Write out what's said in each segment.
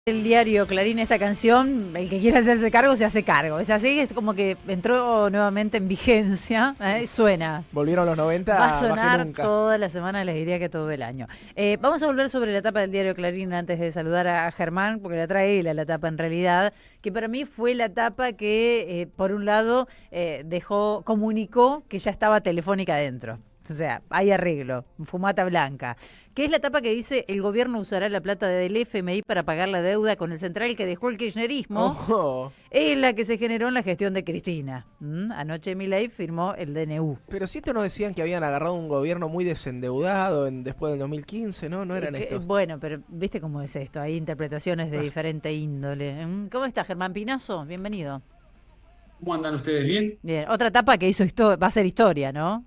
El diario Clarín esta canción, el que quiera hacerse cargo se hace cargo. Es así, es como que entró nuevamente en vigencia, suena. Volvieron los Va a 90, más que sonar nunca. toda la semana, les diría que todo el año. Vamos a volver sobre la tapa del diario Clarín antes de saludar a Germán, porque la trae él a la tapa en realidad, que para mí fue la tapa que, por un lado, comunicó que ya estaba Telefónica adentro. O sea, hay arreglo, fumata blanca. Que es la tapa que dice: el gobierno usará la plata del FMI para pagar la deuda con el central que dejó el kirchnerismo. Ojo. Es la que se generó en la gestión de Cristina. Anoche Milei firmó el DNU. Pero si esto nos decían que habían agarrado un gobierno muy desendeudado después del 2015, ¿no? No eran estos. Bueno, pero viste cómo es esto, hay interpretaciones de Ah, diferente índole. ¿Cómo está Germán Pinazo? Bienvenido. ¿Cómo andan ustedes? ¿Bien? Bien, otra etapa que hizo va a ser historia, ¿no?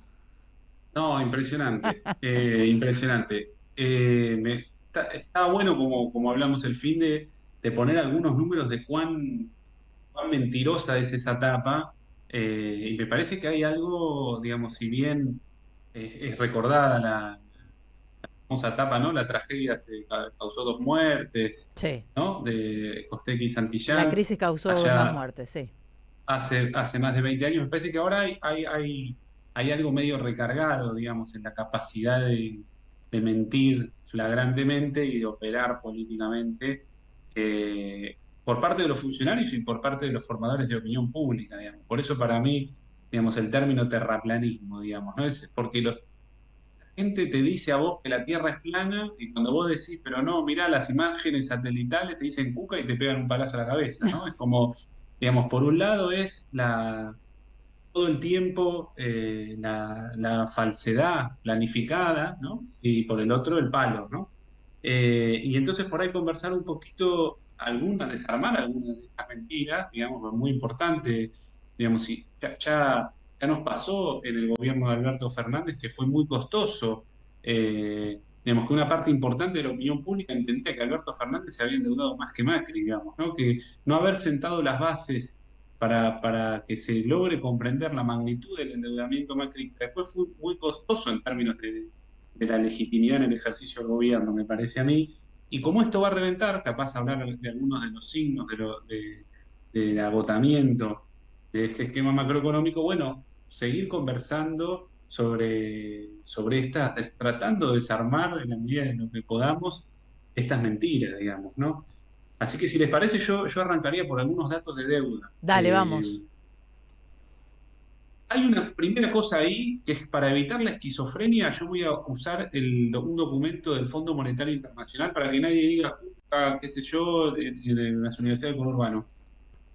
No, impresionante, impresionante. Está bueno como hablamos el fin de poner algunos números de cuán mentirosa es esa tapa, y me parece que hay algo, digamos, si bien es recordada la famosa tapa, ¿no? La tragedia causó 2 muertes, Sí. ¿no? De Costecchi y La Santillán, crisis causó más allá muertes, sí. hace más de 20 años. Me parece que ahora hay algo medio recargado, digamos, en la capacidad de mentir flagrantemente y de operar políticamente, por parte de los funcionarios y por parte de los formadores de opinión pública, digamos. Por eso para mí, digamos, el término terraplanismo, digamos, ¿no? Es porque la gente te dice a vos que la Tierra es plana y cuando vos decís, pero no, mirá las imágenes satelitales, te dicen cuca y te pegan un palazo a la cabeza, ¿no? Es como, digamos, por un lado es todo el tiempo, la falsedad planificada, ¿no? Y por el otro el palo, ¿no? Y entonces por ahí conversar un poquito, desarmar algunas de estas mentiras, digamos, muy importante, digamos, si ya nos pasó en el gobierno de Alberto Fernández que fue muy costoso, digamos, que una parte importante de la opinión pública entendía que Alberto Fernández se había endeudado más que Macri, digamos, ¿no? Que no haber sentado las bases para que se logre comprender la magnitud del endeudamiento macrista. Después fue muy costoso en términos de la legitimidad en el ejercicio del gobierno, me parece a mí. Y como esto va a reventar, capaz hablar de algunos de los signos del agotamiento de este esquema macroeconómico, bueno, seguir conversando sobre estas, tratando de desarmar en la medida de lo que podamos estas mentiras, digamos, ¿no? Así que si les parece, yo arrancaría por algunos datos de deuda. Dale, vamos. Hay una primera cosa ahí que es para evitar la esquizofrenia, yo voy a usar un documento del Fondo Monetario Internacional para que nadie diga, qué sé yo, de las universidades del conurbano.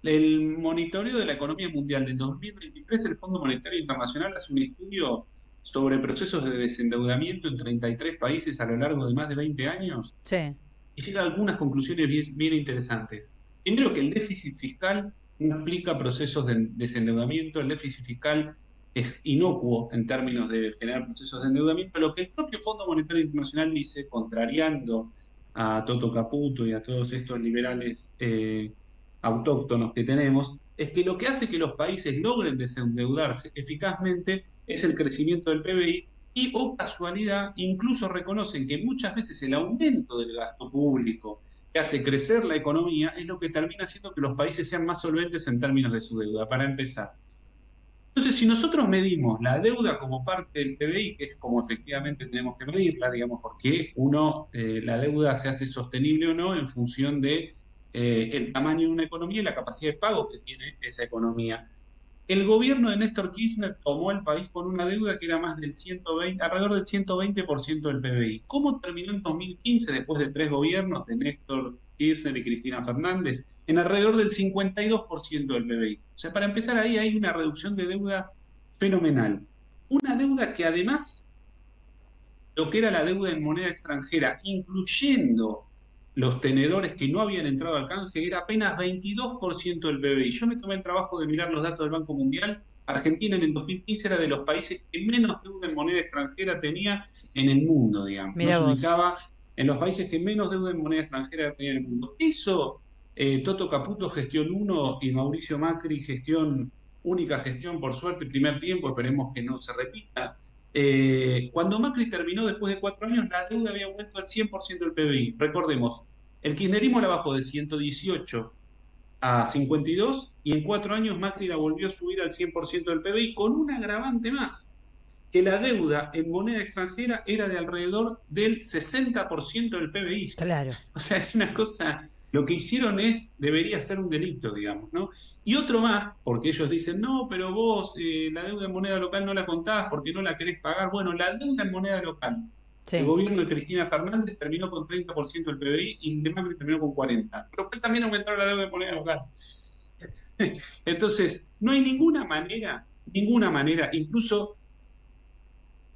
El monitoreo de la economía mundial del 2023, el Fondo Monetario Internacional hace un estudio sobre procesos de desendeudamiento en 33 países a lo largo de más de 20 años Sí. y llega a algunas conclusiones bien interesantes. Primero, que el déficit fiscal no explica procesos de desendeudamiento, el déficit fiscal es inocuo en términos de generar procesos de endeudamiento. Lo que el propio Fondo Monetario Internacional dice, contrariando a Toto Caputo y a todos estos liberales autóctonos que tenemos, es que lo que hace que los países logren desendeudarse eficazmente es el crecimiento del PBI y, oh casualidad, incluso reconocen que muchas veces el aumento del gasto público que hace crecer la economía es lo que termina haciendo que los países sean más solventes en términos de su deuda, para empezar. Entonces, si nosotros medimos la deuda como parte del PBI, que es como efectivamente tenemos que medirla, digamos, porque la deuda se hace sostenible o no en función de el tamaño de una economía y la capacidad de pago que tiene esa economía. El gobierno de Néstor Kirchner tomó el país con una deuda que era más del 120, alrededor del 120% del PBI. ¿Cómo terminó en 2015, después de 3 gobiernos de Néstor Kirchner y Cristina Fernández? En alrededor del 52% del PBI. O sea, para empezar ahí hay una reducción de deuda fenomenal. Una deuda que además, lo que era la deuda en moneda extranjera, incluyendo los tenedores que no habían entrado al canje, era apenas 22% del PBI. Yo me tomé el trabajo de mirar los datos del Banco Mundial. Argentina en el 2015 era de los países que menos deuda en moneda extranjera tenía en el mundo, digamos. No Mira se vos. ubicaba en los países que menos deuda en moneda extranjera tenía en el mundo. Eso, Toto Caputo, gestión uno y Mauricio Macri, única gestión, por suerte, primer tiempo, esperemos que no se repita. Cuando Macri terminó después de 4 años, la deuda había vuelto al 100% del PBI. Recordemos, El kirchnerismo la bajó de 118 a 52 y en 4 años Macri la volvió a subir al 100% del PBI con un agravante más, que la deuda en moneda extranjera era de alrededor del 60% del PBI. Claro. O sea, es una cosa, lo que hicieron debería ser un delito, digamos, ¿no? Y otro más, porque ellos dicen, no, pero vos la deuda en moneda local no la contás porque no la querés pagar. Bueno, la deuda en moneda local, el Sí. gobierno de Cristina Fernández terminó con 30% del PBI y el de Macri terminó con 40%. Pero después también aumentaron la deuda en moneda local. Entonces, no hay ninguna manera, incluso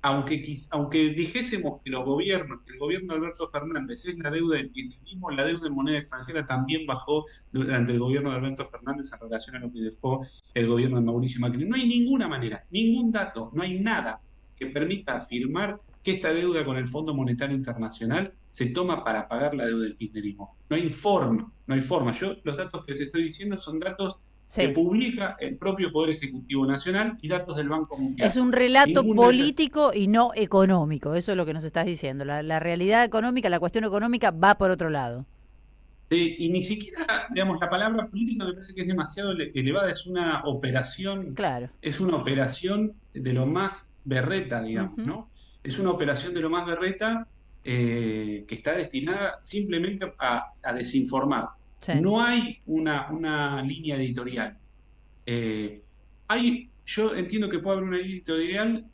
aunque dijésemos que el gobierno de Alberto Fernández es la deuda del kirchnerismo, la deuda en moneda extranjera también bajó durante el gobierno de Alberto Fernández en relación a lo que dejó el gobierno de Mauricio Macri. No hay ninguna manera, ningún dato, no hay nada que permita afirmar que esta deuda con el Fondo Monetario Internacional se toma para pagar la deuda del kirchnerismo. No hay forma, no hay forma. Yo los datos que les estoy diciendo son datos que Sí. publica el propio Poder Ejecutivo Nacional y datos del Banco Mundial. Es un relato Ninguno de ellos- político y no económico, eso es lo que nos estás diciendo. La realidad económica, la cuestión económica va por otro lado. Y ni siquiera, digamos, la palabra política me parece que es demasiado elevada, Claro. es una operación de lo más berreta, digamos, Ujú. ¿no? Es una operación de lo más berreta que está destinada simplemente a desinformar. Sí. No hay una línea editorial. Eh, yo entiendo que puede haber una línea editorial,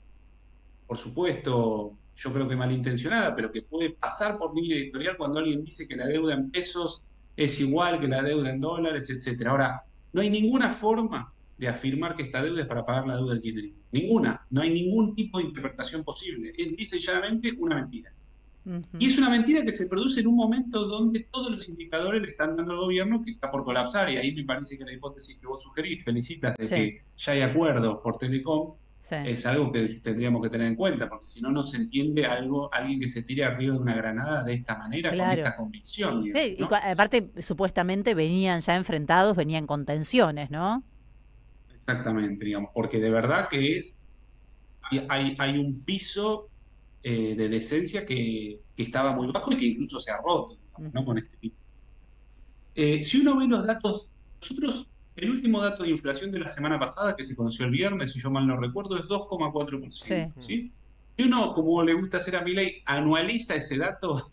por supuesto, yo creo que malintencionada, pero que puede pasar por línea editorial cuando alguien dice que la deuda en pesos es igual que la deuda en dólares, etcétera. Ahora, no hay ninguna forma de afirmar que esta deuda es para pagar la deuda del kirchnerismo. Ninguna. No hay ningún tipo de interpretación posible. Es lisa y llanamente una mentira. Y Ujú. es una mentira que se produce en un momento donde todos los indicadores le están dando al gobierno que está por colapsar, y ahí me parece que la hipótesis que vos sugerís, felicitas, de Sí. que ya hay acuerdos por Telecom, Sí. es algo que tendríamos que tener en cuenta, porque si no, no se entiende alguien que se tire arriba de una granada de esta manera, con Claro. esta convicción, Sí, digamos, y ¿no? aparte, supuestamente venían ya enfrentados, venían con tensiones, ¿no? Exactamente, digamos, porque de verdad que hay un piso de decencia que estaba muy bajo y que incluso se ha roto, digamos, ¿no? Ujú. Con este tipo. Si uno ve los datos, el último dato de inflación de la semana pasada, que se conoció el viernes, si yo mal no recuerdo, es 2,4%, Sí. ¿sí? Si uno, como le gusta hacer a Milei, anualiza ese dato,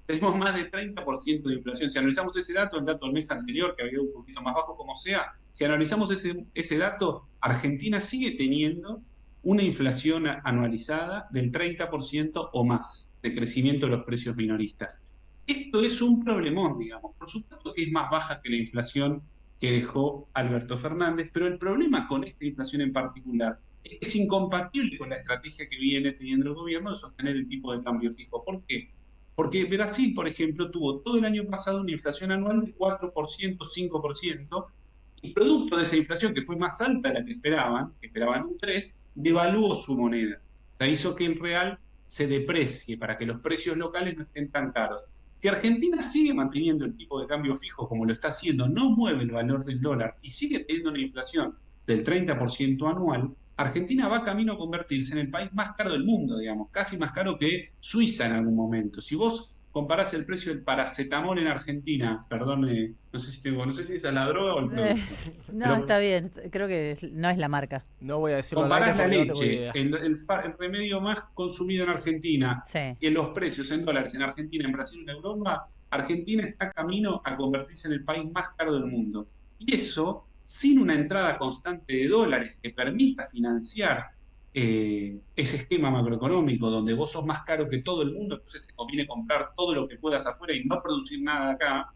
tenemos más de 30% de inflación. Si analizamos ese dato, el dato del mes anterior, que había ido un poquito más bajo, como sea, si analizamos ese dato, Argentina sigue teniendo una inflación anualizada del 30% o más de crecimiento de los precios minoristas. Esto es un problemón, digamos. Por supuesto que es más baja que la inflación que dejó Alberto Fernández, pero el problema con esta inflación en particular es que es incompatible con la estrategia que viene teniendo el gobierno de sostener el tipo de cambio fijo. ¿Por qué? Porque Brasil, por ejemplo, tuvo todo el año pasado una inflación anual de 4%, 5%, y producto de esa inflación, que fue más alta de la que esperaban un 3%, devaluó su moneda. O sea, hizo que el real se deprecie para que los precios locales no estén tan caros. Si Argentina sigue manteniendo el tipo de cambio fijo como lo está haciendo, no mueve el valor del dólar y sigue teniendo una inflación del 30% anual, Argentina va camino a convertirse en el país más caro del mundo, digamos, casi más caro que Suiza en algún momento. Si vos comparás el precio del paracetamol en Argentina, perdón, no sé si esa es la droga o el producto, No, pero está bien, creo que no es la marca. No voy a decirlo al comparás aire la porque no tengo leche, idea. el remedio más consumido en Argentina, Sí. y en los precios en dólares en Argentina, en Brasil, en Europa, Argentina está camino a convertirse en el país más caro del mundo. Y eso sin una entrada constante de dólares que permita financiar ese esquema macroeconómico donde vos sos más caro que todo el mundo, entonces te conviene comprar todo lo que puedas afuera y no producir nada acá.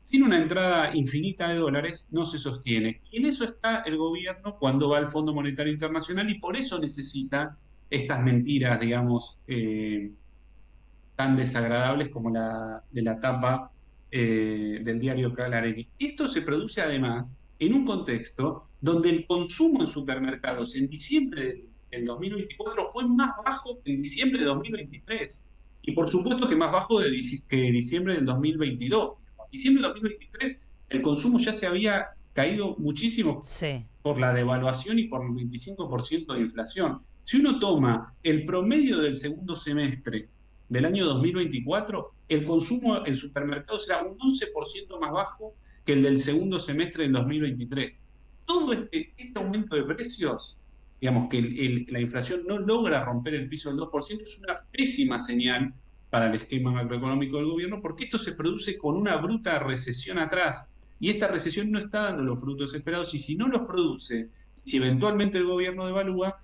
Sin una entrada infinita de dólares no se sostiene. Y en eso está el gobierno cuando va al Fondo Monetario Internacional y por eso necesita estas mentiras, digamos, tan desagradables como la de la tapa del diario Clarín. Esto se produce además en un contexto donde el consumo en supermercados en diciembre del 2024 fue más bajo que en diciembre de 2023. Y por supuesto que más bajo que diciembre del 2022. En diciembre del 2023 el consumo ya se había caído muchísimo Sí. por la devaluación y por el 25% de inflación. Si uno toma el promedio del segundo semestre del año 2024, el consumo en supermercados era un 11% más bajo que el del segundo semestre del 2023. Todo este aumento de precios, digamos que la inflación no logra romper el piso del 2%, es una pésima señal para el esquema macroeconómico del gobierno, porque esto se produce con una bruta recesión atrás. Y esta recesión no está dando los frutos esperados, y si no los produce, si eventualmente el gobierno devalúa,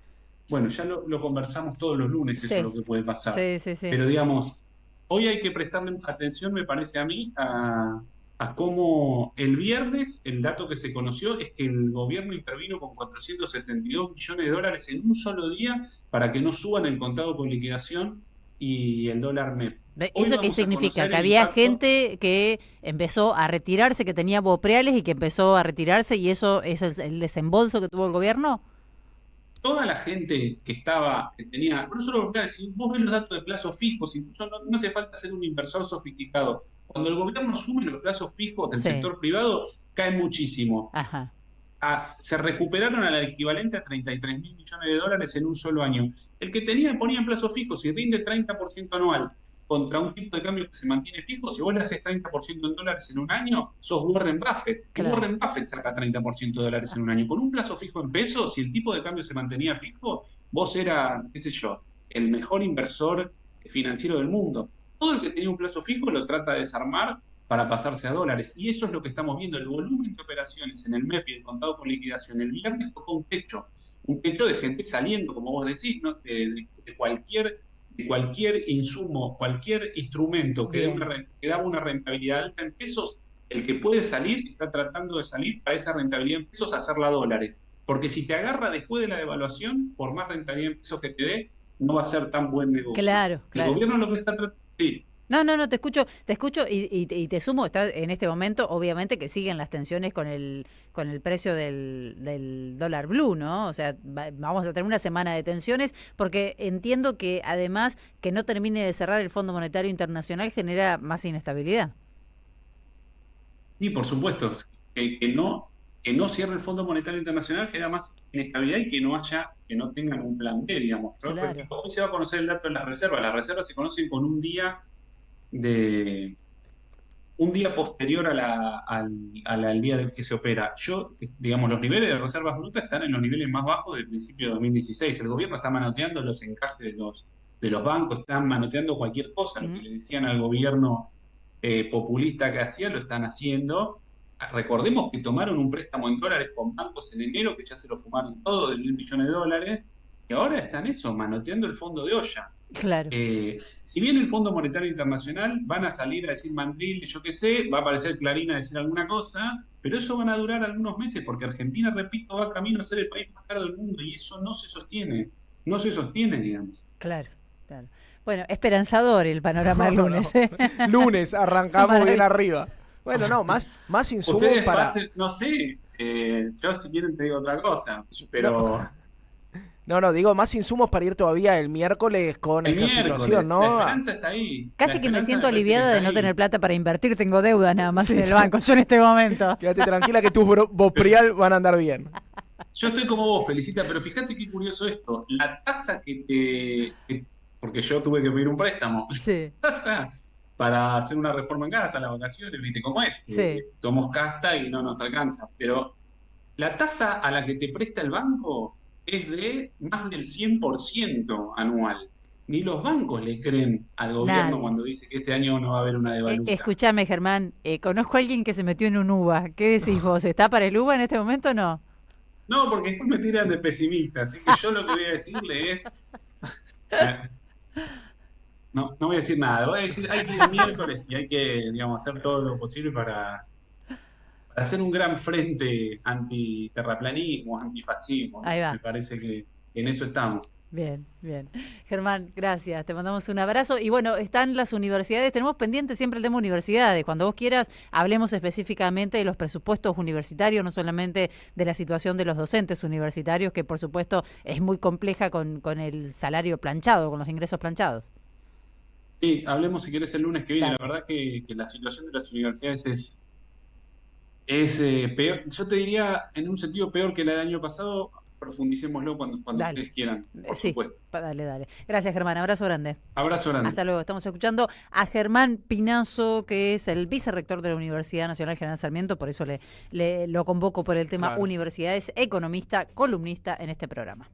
bueno, ya lo conversamos todos los lunes, eso es Sí, lo que puede pasar. sí, sí, sí. Pero digamos, hoy hay que prestarle atención, me parece a mí, a cómo el viernes el dato que se conoció es que el gobierno intervino con 472 millones de dólares en un solo día para que no suban el contado con liquidación y el dólar MEP. Hoy ¿Eso qué vamos a significa? conocer Que el había impacto. gente que empezó a retirarse, que tenía bopreales y que empezó a retirarse, y eso es el desembolso que tuvo el gobierno. Toda la gente que tenía, no solo, si vos ves los datos de plazos fijos, incluso no hace falta ser un inversor sofisticado. Cuando el gobierno asume los plazos fijos del Sí, sector privado, cae muchísimo. ajá, Se recuperaron al equivalente a 33.000 millones de dólares en un solo año. El que ponía en plazos fijos y rinde 30% anual contra un tipo de cambio que se mantiene fijo, si vos le haces 30% en dólares en un año, sos Warren Buffett. Y claro. Warren Buffett saca 30% de dólares en un año. Con un plazo fijo en pesos, si el tipo de cambio se mantenía fijo, vos eras, qué sé yo, el mejor inversor financiero del mundo. Todo el que tenía un plazo fijo lo trata de desarmar para pasarse a dólares. Y eso es lo que estamos viendo. El volumen de operaciones en el MEP y el contado con liquidación el viernes tocó un techo de gente saliendo, como vos decís, ¿no? de cualquier insumo, cualquier instrumento Bien. que daba una rentabilidad alta en pesos, el que puede salir está tratando de salir para esa rentabilidad en pesos, hacerla a dólares. Porque si te agarra después de la devaluación, por más rentabilidad en pesos que te dé, no va a ser tan buen negocio. Claro, El claro. gobierno lo que está tratando... Sí. No, no, no, te escucho y te sumo, está en este momento, obviamente que siguen las tensiones con el precio del dólar blue, ¿no? O sea, vamos a tener una semana de tensiones, porque entiendo que además que no termine de cerrar el Fondo Monetario Internacional genera más inestabilidad. Y por supuesto, que no cierre el Fondo Monetario Internacional genera más inestabilidad y que no tengan un plan B, digamos. ¿No? Porque Claro. hoy se va a conocer el dato de las reservas. Las reservas se conocen con de un día posterior al día del que se opera. Digamos, los niveles de reservas brutas están en los niveles más bajos del principio de 2016. El gobierno está manoteando los encajes de los bancos, están manoteando cualquier cosa. Lo que Mm. le decían al gobierno populista que hacía, lo están haciendo. Recordemos que tomaron un préstamo en dólares con bancos en enero, que ya se lo fumaron todo, de 1.000 millones de dólares, y ahora están eso, manoteando el fondo de olla. Claro. Si bien el Fondo Monetario Internacional van a salir a decir mandril, yo qué sé, va a aparecer Clarín a decir alguna cosa, pero eso van a durar algunos meses, porque Argentina, repito, va camino a ser el país más caro del mundo, y eso no se sostiene, digamos. Claro, claro. Bueno, esperanzador el panorama del No, lunes, no. ¿eh? Lunes, arrancamos bien Maravilla. arriba. Bueno, no, más insumos Ustedes para... pasen, no sé, yo si quieren te digo otra cosa, No, pero no, digo, más insumos para ir todavía el miércoles con el esta situación, miércoles, la ¿no? esperanza está ahí, la Casi que me esperanza siento me parece que aliviada está de no tener ahí. plata para invertir, tengo deuda nada más Sí, en el banco, yo en este momento. quédate tranquila que tus Boprial van a andar bien. Yo estoy como vos, Felicita, pero fíjate qué curioso esto, la tasa porque yo tuve que pedir un préstamo, Sí, la tasa para hacer una reforma en casa, las vacaciones, viste cómo es, sí. que somos casta y no nos alcanza, pero la tasa a la que te presta el banco es de más del 100% anual. Ni los bancos le creen al gobierno Nadie. cuando dice que este año no va a haber una devaluación. Escúchame, Germán, conozco a alguien que se metió en un UVA. ¿Qué decís vos? ¿Está para el UVA en este momento o no? No, porque después me tiran de pesimista, así que yo lo que voy a decirle es... No voy a decir nada, voy a decir hay que ir el miércoles y hay que, digamos, hacer todo lo posible para hacer un gran frente anti-terraplanismo, antifascismo, Ahí ¿no? va. Me parece que en eso estamos. Bien, bien. Germán, gracias. Te mandamos un abrazo. Y bueno, están las universidades. Tenemos pendiente siempre el tema universidades. Cuando vos quieras, hablemos específicamente de los presupuestos universitarios, no solamente de la situación de los docentes universitarios, que por supuesto es muy compleja con el salario planchado, con los ingresos planchados. Sí, hablemos si querés el lunes que viene. Dale. La verdad que la situación de las universidades es peor. Yo te diría, en un sentido, peor que la del año pasado, profundicémoslo cuando Dale. ustedes quieran, por Sí, supuesto. dale. Gracias, Germán. Abrazo grande. Abrazo grande. Hasta luego. Estamos escuchando a Germán Pinazo, que es el vicerrector de la Universidad Nacional General Sarmiento, por eso lo convoco por el tema Claro. universidades, economista, columnista en este programa.